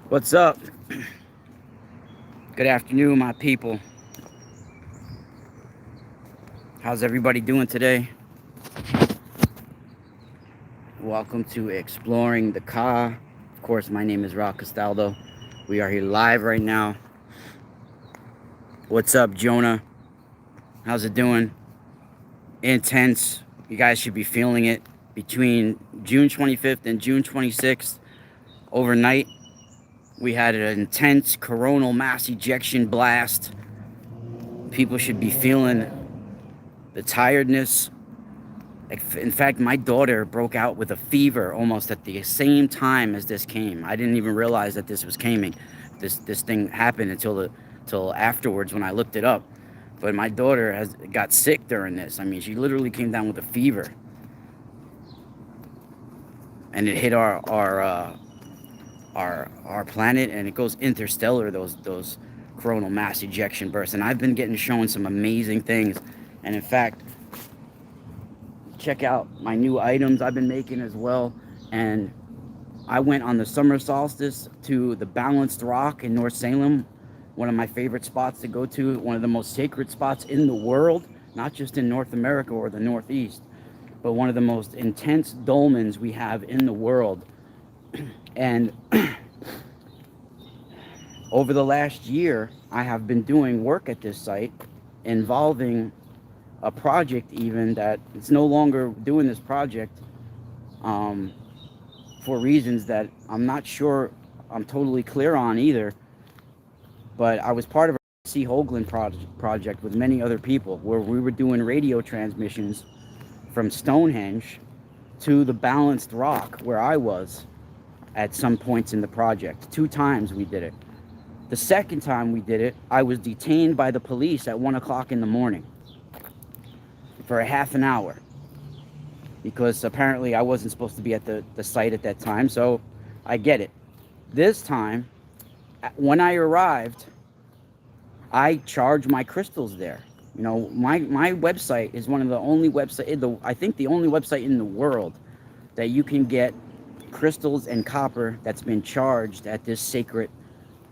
What's up? Good afternoon, my people. How's everybody doing today? Welcome to Exploring the Ka. Of course, my name is Rock Castaldo. We are here live right now. What's up, Jonah? How's it doing? Intense. You guys should be feeling it. Between June 25th and June 26th, overnight, we had an intense coronal mass ejection blast. People should be feeling the tiredness. In fact, my daughter broke out with a fever almost at the same time as this came. I didn't even realize that this was coming. This thing happened until afterwards when I looked it up. But my daughter has got sick during this. I mean, she literally came down with a fever, and it hit our planet, and it goes interstellar. Those coronal mass ejection bursts, and I've been getting shown some amazing things, and in fact, check out my new items I've been making as well. And I went on the summer solstice to the Balanced Rock in North Salem, one of my favorite spots to go to, one of the most sacred spots in the world, not just in North America or the Northeast, but one of the most intense dolmens we have in the world. And over the last year, I have been doing work at this site involving a project even that it's no longer doing this project for reasons that I'm not sure I'm totally clear on either. But I was part of a C. Hoagland project with many other people where we were doing radio transmissions from Stonehenge to the Balanced Rock where I was at some points in the project. 2 times we did it. The second time we did it, I was detained by the police at 1 o'clock in the morning for a half an hour because apparently I wasn't supposed to be at the site at that time, so I get it. This time, when I arrived, I charged my crystals there. You know, my website is one of the only website, I think the only website in the world that you can get crystals and copper that's been charged at this sacred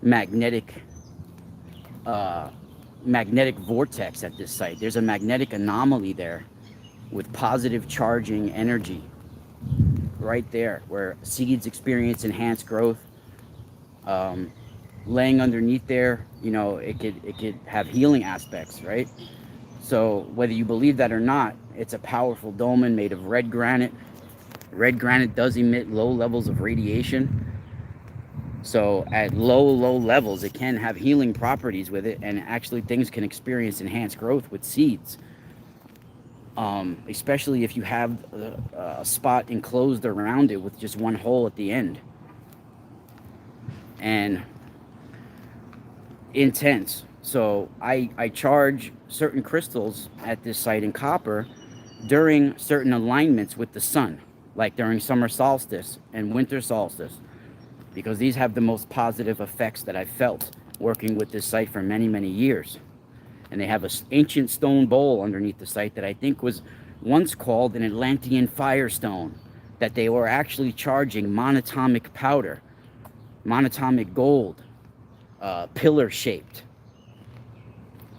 magnetic vortex at this site. There's a magnetic anomaly there with positive charging energy right there where seeds experience enhanced growth. Laying underneath there, you know, it could have healing aspects, right? So whether you believe that or not, it's a powerful dolmen made of red granite. Red granite does emit low levels of radiation. So at low levels, it can have healing properties with it, and actually things can experience enhanced growth with seeds. Especially if you have a spot enclosed around it with just one hole at the end. And intense. So I charge certain crystals at this site in copper during certain alignments with the sun, like during summer solstice and winter solstice, because these have the most positive effects that I've felt working with this site for many, many years. And they have an ancient stone bowl underneath the site that I think was once called an Atlantean firestone, that they were actually charging monatomic powder, monatomic gold, pillar shaped,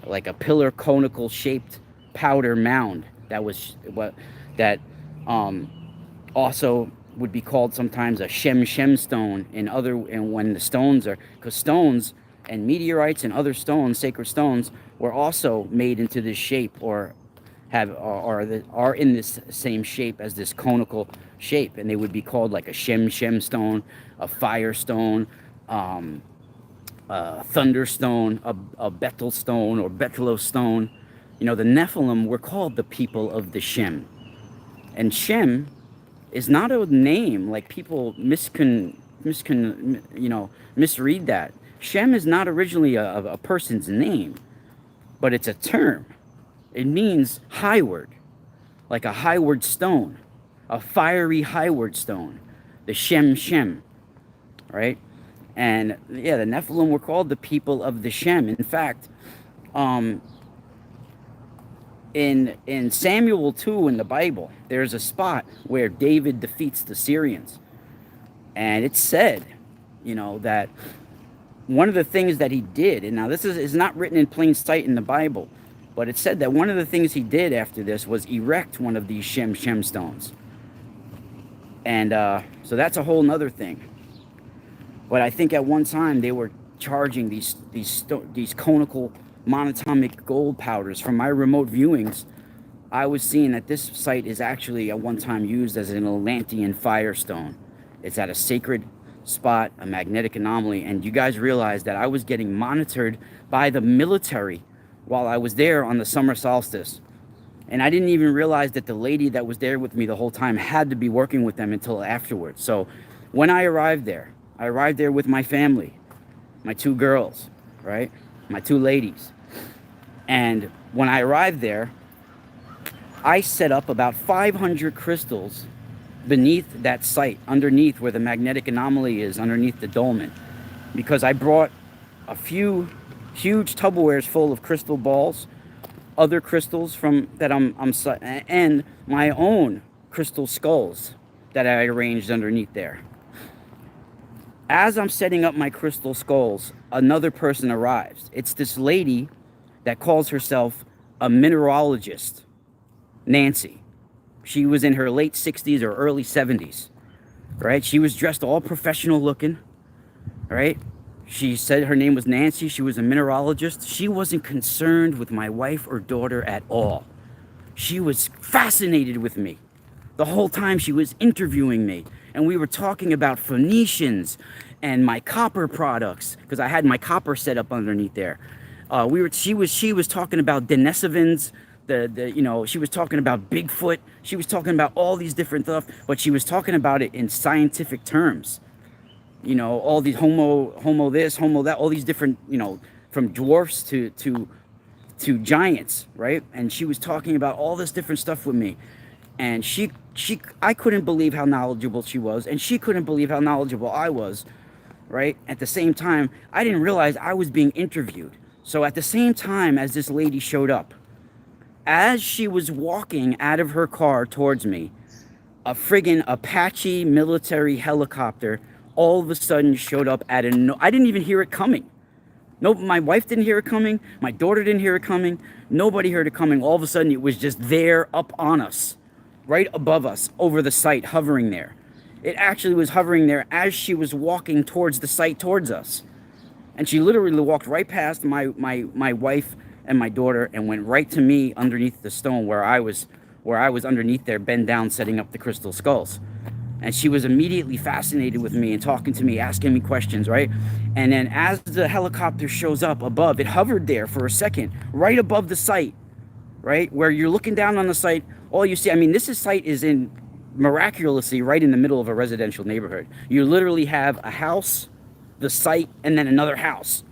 like a pillar conical shaped powder mound that was what that also would be called sometimes a shem stone and when the stones are, because stones and meteorites and other stones, sacred stones, were also made into this shape or are in this same shape as this conical shape, and they would be called like a shem stone, a fire stone, a thunderstone, a Bethel stone or Bettelos stone. You know, the Nephilim were called the people of the Shem, and Shem is not a name like people misread that. Shem is not originally a person's name, but it's a term. It means highward, like a highward stone, a fiery highward stone, the Shem, right? And yeah, the Nephilim were called the people of the Shem. In fact, in Samuel 2 in the Bible, there's a spot where David defeats the Syrians. And it's said that one of the things that he did, and now this is not written in plain sight in the Bible, but it said that one of the things he did after this was erect one of these Shem stones. And so that's a whole nother thing. But I think at one time they were charging these conical monatomic gold powders. From my remote viewings, I was seeing that this site is actually at one time used as an Atlantean firestone. It's at a sacred spot, a magnetic anomaly, and you guys realize that I was getting monitored by the military while I was there on the summer solstice. And I didn't even realize that the lady that was there with me the whole time had to be working with them until afterwards. So when I arrived there with my family, my 2 girls, right? My 2 ladies. And when I arrived there, I set up about 500 crystals beneath that site, underneath where the magnetic anomaly is, underneath the dolmen, because I brought a few huge Tupperwares full of crystal balls, other crystals from that and my own crystal skulls that I arranged underneath there. As I'm setting up my crystal skulls, another person arrives. It's this lady that calls herself a mineralogist, Nancy. She was in her late 60s or early 70s, right? She was dressed all professional looking, right? She said her name was Nancy. She was a mineralogist. She wasn't concerned with my wife or daughter at all. She was fascinated with me. The whole time she was interviewing me, and we were talking about Phoenicians and my copper products, because I had my copper set up underneath there. She was talking about Denisovans, she was talking about Bigfoot. She was talking about all these different stuff, but she was talking about it in scientific terms. All these homo this, homo that, all these different, from dwarfs to giants, right? And she was talking about all this different stuff with me. And I couldn't believe how knowledgeable she was, and she couldn't believe how knowledgeable I was, right? At the same time, I didn't realize I was being interviewed. So at the same time as this lady showed up, as she was walking out of her car towards me, a friggin' Apache military helicopter all of a sudden showed up I didn't even hear it coming. Nope, my wife didn't hear it coming. My daughter didn't hear it coming. Nobody heard it coming. All of a sudden, it was just there up on us, right above us, over the site, hovering there. It actually was hovering there as she was walking towards the site, towards us. And she literally walked right past my wife and my daughter and went right to me underneath the stone where I was underneath there, bent down, setting up the crystal skulls. And she was immediately fascinated with me and talking to me, asking me questions, right? And then as the helicopter shows up above, it hovered there for a second, right above the site, right? Where you're looking down on the site, all you see, this site is miraculously right in the middle of a residential neighborhood. You literally have a house, the site, and then another house.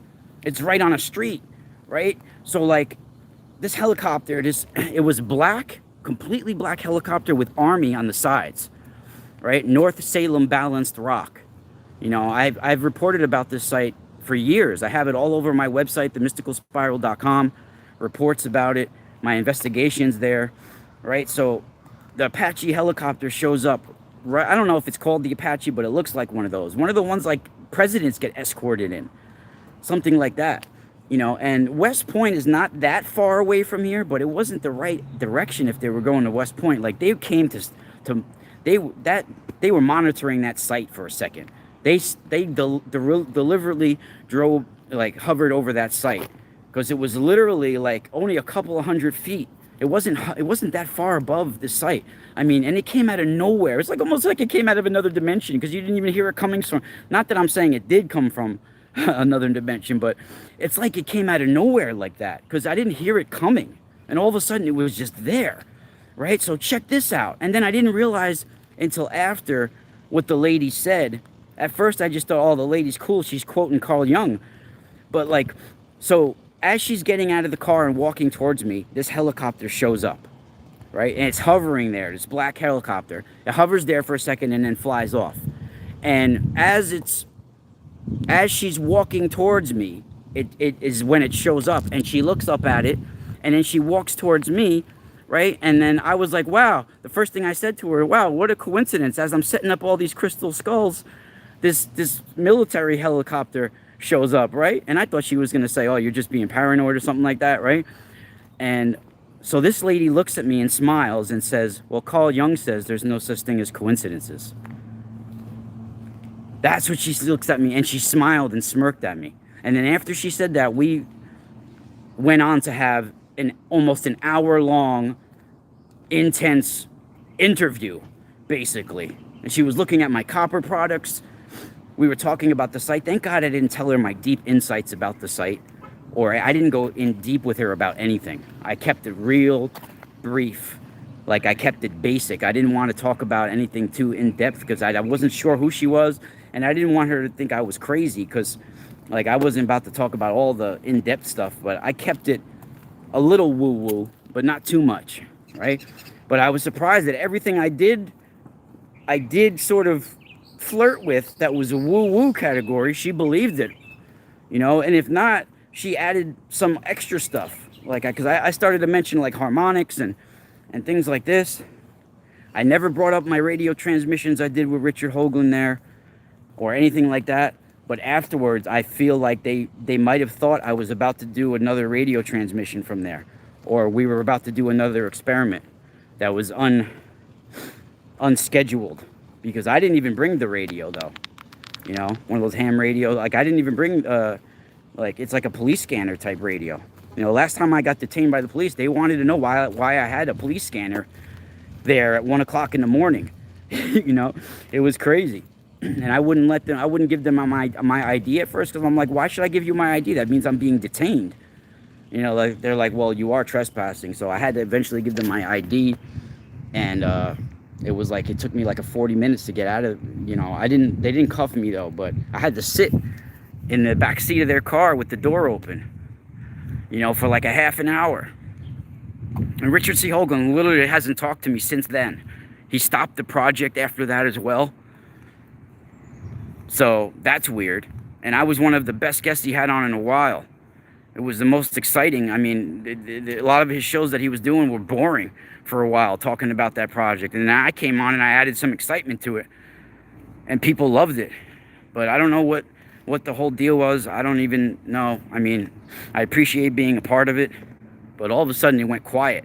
It's right on a street, right? So like this helicopter, it was black, completely black helicopter with Army on the sides, right? North Salem balanced rock. I've reported about this site for years. I have it all over my website, themysticalspiral.com, reports about it, my investigations there, right? So the Apache helicopter shows up, right? I don't know if it's called the Apache, but it looks like one of those. One of the ones like presidents get escorted in, something like that. And West Point is not that far away from here, but it wasn't the right direction if they were going to West Point. Like they came they were monitoring that site for a second. They deliberately drove, like hovered over that site, because it was literally like only a couple of 100 feet. It wasn't that far above the site. And it came out of nowhere. It's like almost like it came out of another dimension, because you didn't even hear it coming from. Not that I'm saying it did come from another dimension, but it's like it came out of nowhere like that, because I didn't hear it coming, and all of a sudden it was just there, right? So check this out. And then I didn't realize until after what the lady said. At first I just thought, oh, the lady's cool, she's quoting Carl Jung. But like, so as she's getting out of the car and walking towards me, this helicopter shows up, right? And it's hovering there, this black helicopter. It hovers there for a second and then flies off. And as she's walking towards me, it is when it shows up, and she looks up at it, and then she walks towards me, right? And then I was like, wow. The first thing I said to her, wow, what a coincidence. As I'm setting up all these crystal skulls, this military helicopter shows up, right? And I thought she was gonna say, "Oh, you're just being paranoid" or something like that, right? And so this lady looks at me and smiles and says, "Well, Carl Jung says there's no such thing as coincidences." That's what she looks at me, and she smiled and smirked at me. And then after she said that, we went on to have an almost an hour-long, intense interview, basically. And she was looking at my copper products. We were talking about the site. Thank God I didn't tell her my deep insights about the site, or I didn't go in deep with her about anything. I kept it real brief. Like, I kept it basic. I didn't want to talk about anything too in-depth because I wasn't sure who she was, and I didn't want her to think I was crazy because, like, I wasn't about to talk about all the in-depth stuff, but I kept it a little woo-woo, but not too much, right? But I was surprised that everything I did sort of flirt with that was a woo-woo category. She believed it, you know, and if not, she added some extra stuff. Like, because I started to mention, like, harmonics and things like this. I never brought up my radio transmissions I did with Richard Hoagland there or anything like that. But afterwards, I feel like they might have thought I was about to do another radio transmission from there, or we were about to do another experiment that was unscheduled, because I didn't even bring the radio, though. You know, one of those ham radios. Like, I didn't even bring, like, it's like a police scanner type radio. You know, last time I got detained by the police, they wanted to know why I had a police scanner there at 1 o'clock in the morning. You know, it was crazy. And I wouldn't give them my ID at first, because I'm like, why should I give you my ID? That means I'm being detained. You know, like, they're like, well, you are trespassing. So I had to eventually give them my ID, and it was like, it took me like 40 minutes to get out of, you know, they didn't cuff me though, but I had to sit in the back seat of their car with the door open, you know, for like a half an hour. And Richard C. Hoagland literally hasn't talked to me since then. He stopped the project after that as well. So that's weird. And I was one of the best guests he had on in a while. It was the most exciting. I mean, a lot of his shows that he was doing were boring for a while, talking about that project. And then I came on and I added some excitement to it. And people loved it. But I don't know what the whole deal was. I don't even know. I mean, I appreciate being a part of it. But all of a sudden it went quiet.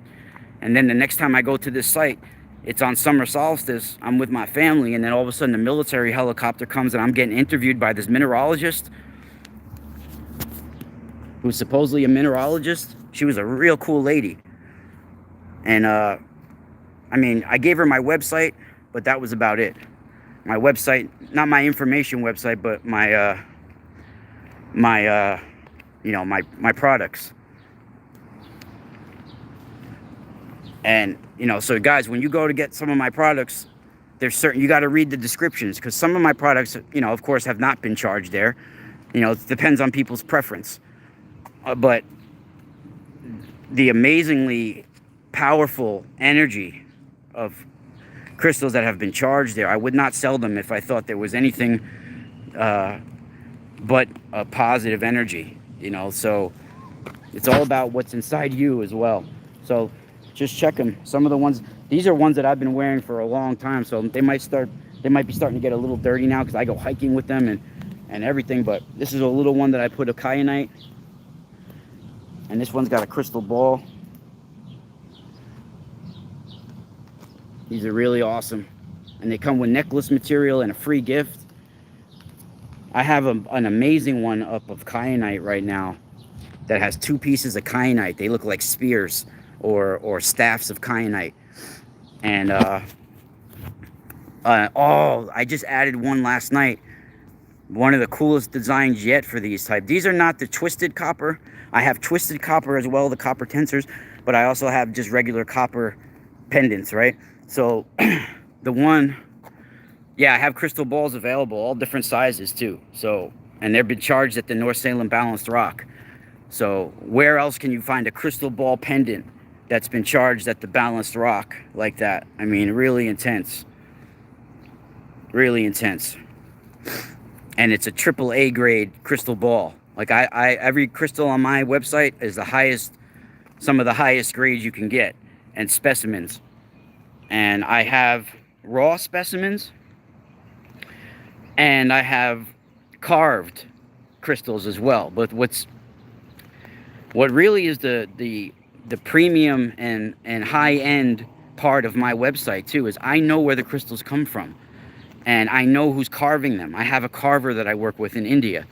And then the next time I go to this site, it's on summer solstice. I'm with my family, and then all of a sudden the military helicopter comes and I'm getting interviewed by this mineralogist who's supposedly a mineralogist. She was a real cool lady. And I mean, I gave her my website, but that was about it. My website, not my information website, but my you know, my products. And, you know, so guys, when you go to get some of my products, there's certain, you got to read the descriptions, because some of my products, you know, of course, have not been charged there. You know, it depends on people's preference. But the amazingly powerful energy of crystals that have been charged there, I would not sell them if I thought there was anything but a positive energy, you know. So it's all about what's inside you as well. So just check them. Some of the ones, these are ones that I've been wearing for a long time, so they might be starting to get a little dirty now because I go hiking with them and everything. But this is a little one that I put a kyanite, and this one's got a crystal ball. These are really awesome, and they come with necklace material and a free gift. I have an amazing one up of kyanite right now that has 2 pieces of kyanite. They look like spears or staffs of kyanite. And I just added one last night. One of the coolest designs yet for these type. These are not the twisted copper. I have twisted copper as well, the copper tensors, but I also have just regular copper pendants, right? So the one, yeah, I have crystal balls available, all different sizes too. So, and they've been charged at the North Salem Balanced Rock. So where else can you find a crystal ball pendant that's been charged at the Balanced Rock like that? I mean, really intense. Really intense. And it's a AAA grade crystal ball. Like every crystal on my website is the highest, some of the highest grades you can get, and specimens. And I have raw specimens and I have carved crystals as well. But what really is the premium and high end part of my website too is I know where the crystals come from, and I know who's carving them. I have a carver that I work with in India,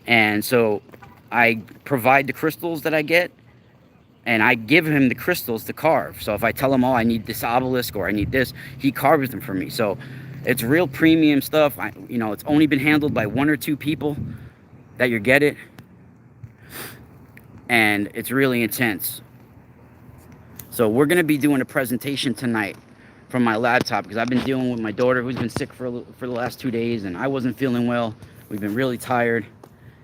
and so I provide the crystals that I get, and I give him the crystals to carve. So if I tell him, oh, I need this obelisk or I need this, he carves them for me. So it's real premium stuff. It's only been handled by 1 or 2 people that you get it, and it's really intense. So we're going to be doing a presentation tonight from my laptop because I've been dealing with my daughter who's been sick for the last 2 days, and I wasn't feeling well. We've been really tired,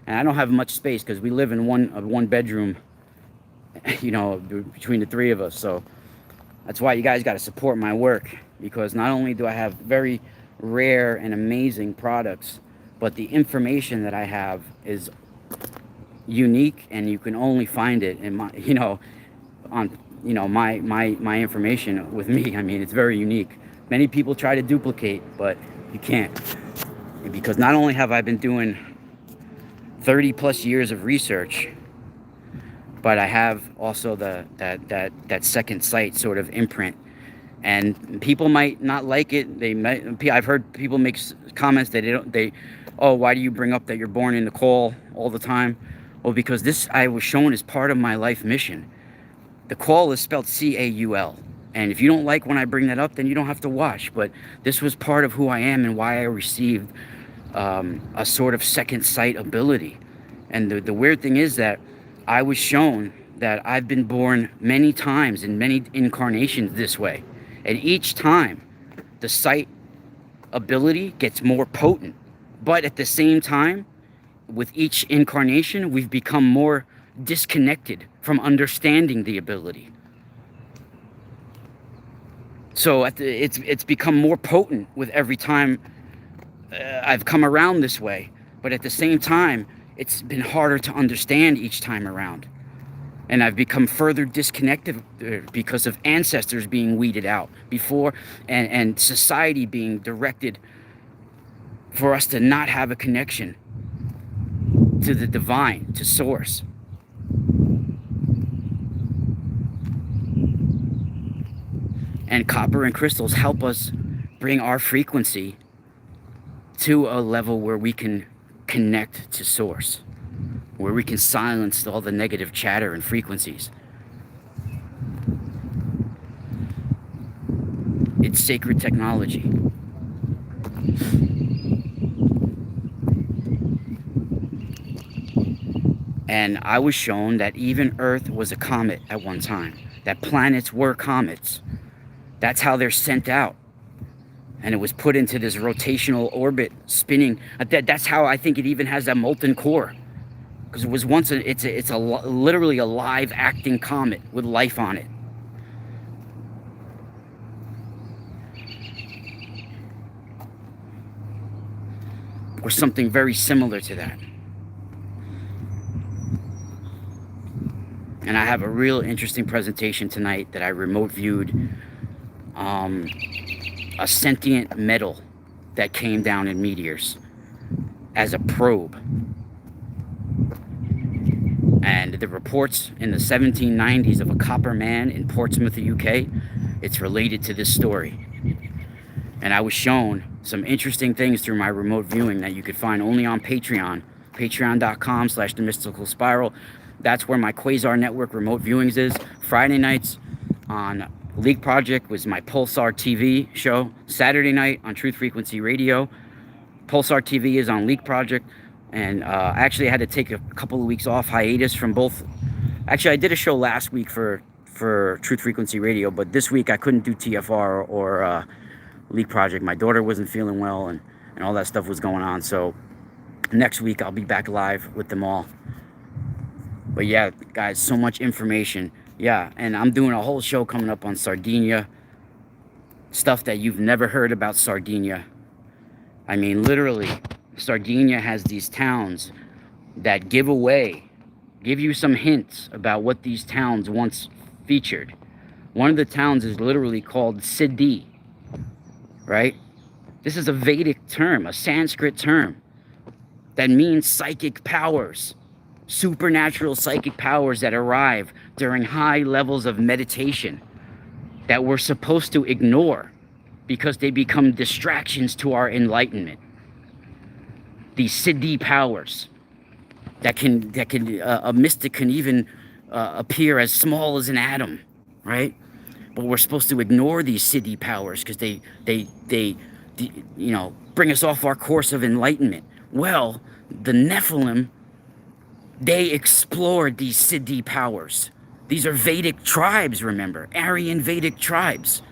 and I don't have much space because we live in one bedroom, between the 3 of us. So that's why you guys got to support my work, because not only do I have very rare and amazing products, but the information that I have is unique, and you can only find it in my my information with me. I mean, it's very unique. Many people try to duplicate, but you can't, because not only have I been doing 30 plus years of research, but I have also that second sight sort of imprint. And people might not like it. I've heard people make comments that oh, why do you bring up that you're born in the call all the time? Well, because this I was shown as part of my life mission. The call is spelled C-A-U-L. And if you don't like when I bring that up, then you don't have to watch. But this was part of who I am and why I received a sort of second sight ability. And the weird thing is that I was shown that I've been born many times in many incarnations this way. And each time, the sight ability gets more potent. But at the same time, with each incarnation, we've become more disconnected from understanding the ability. So it's become more potent with every time I've come around this way. But at the same time, it's been harder to understand each time around. And I've become further disconnected because of ancestors being weeded out before, and society being directed for us to not have a connection to the divine, to source. And copper and crystals help us bring our frequency to a level where we can connect to source, where we can silence all the negative chatter and frequencies. It's sacred technology. And I was shown that even Earth was a comet at one time, that planets were comets. That's how they're sent out. And it was put into this rotational orbit, spinning. That's how I think it even has that molten core. Because it was once literally a live acting comet with life on it. Or something very similar to that. And I have a real interesting presentation tonight that I remote viewed. A sentient metal that came down in meteors as a probe. And the reports in the 1790s of a copper man in Portsmouth, the UK, it's related to this story. And I was shown some interesting things through my remote viewing that you could find only on Patreon, patreon.com/themysticalspiral. That's where my Quasar Network remote viewings is. Friday nights on League Project was my Pulsar TV show. Saturday night on Truth Frequency Radio. Pulsar TV is on League Project. And actually I had to take a couple of weeks off hiatus from both. Actually, I did a show last week for Truth Frequency Radio, but this week I couldn't do TFR or League Project. My daughter wasn't feeling well, and all that stuff was going on. So next week I'll be back live with them all. But yeah, guys, so much information. Yeah, and I'm doing a whole show coming up on Sardinia. Stuff that you've never heard about Sardinia. I mean, literally, Sardinia has these towns that give you some hints about what these towns once featured. One of the towns is literally called Sidi, right? This is a Vedic term, a Sanskrit term that means psychic powers, supernatural psychic powers that arrive during high levels of meditation that we're supposed to ignore because they become distractions to our enlightenment. These Siddhi powers a mystic can even appear as small as an atom, right? But we're supposed to ignore these Siddhi powers because they bring us off our course of enlightenment. Well, the Nephilim, they explored these Siddhi powers. These are Vedic tribes, remember, Aryan Vedic tribes.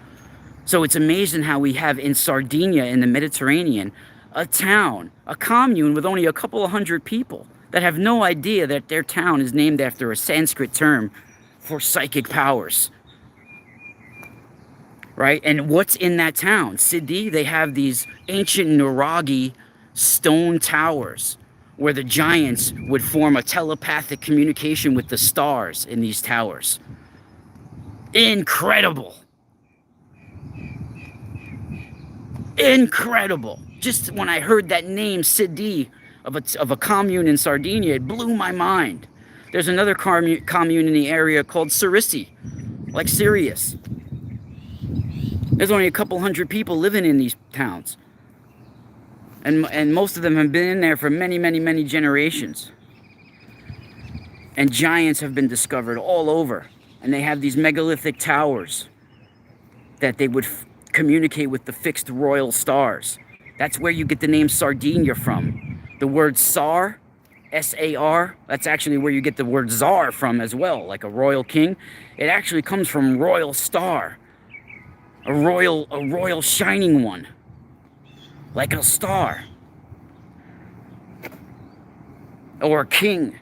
So it's amazing how we have in Sardinia in the Mediterranean a town, a commune with only a couple of hundred people that have no idea that their town is named after a Sanskrit term for psychic powers. Right? And what's in that town? Siddhi, they have these ancient Nuragi stone towers where the giants would form a telepathic communication with the stars in these towers. Incredible. Incredible. Just when I heard that name, Siddhi, of a commune in Sardinia, it blew my mind. There's another commune in the area called Sirisi, like Sirius. There's only a couple hundred people living in these towns. And most of them have been in there for many, many, many generations. And giants have been discovered all over. And they have these megalithic towers that they would communicate with the fixed royal stars. That's where you get the name Sardinia from. The word Sar, S-A-R, that's actually where you get the word Tsar from as well, like a royal king. It actually comes from royal star, a royal shining one, like a star, or a king.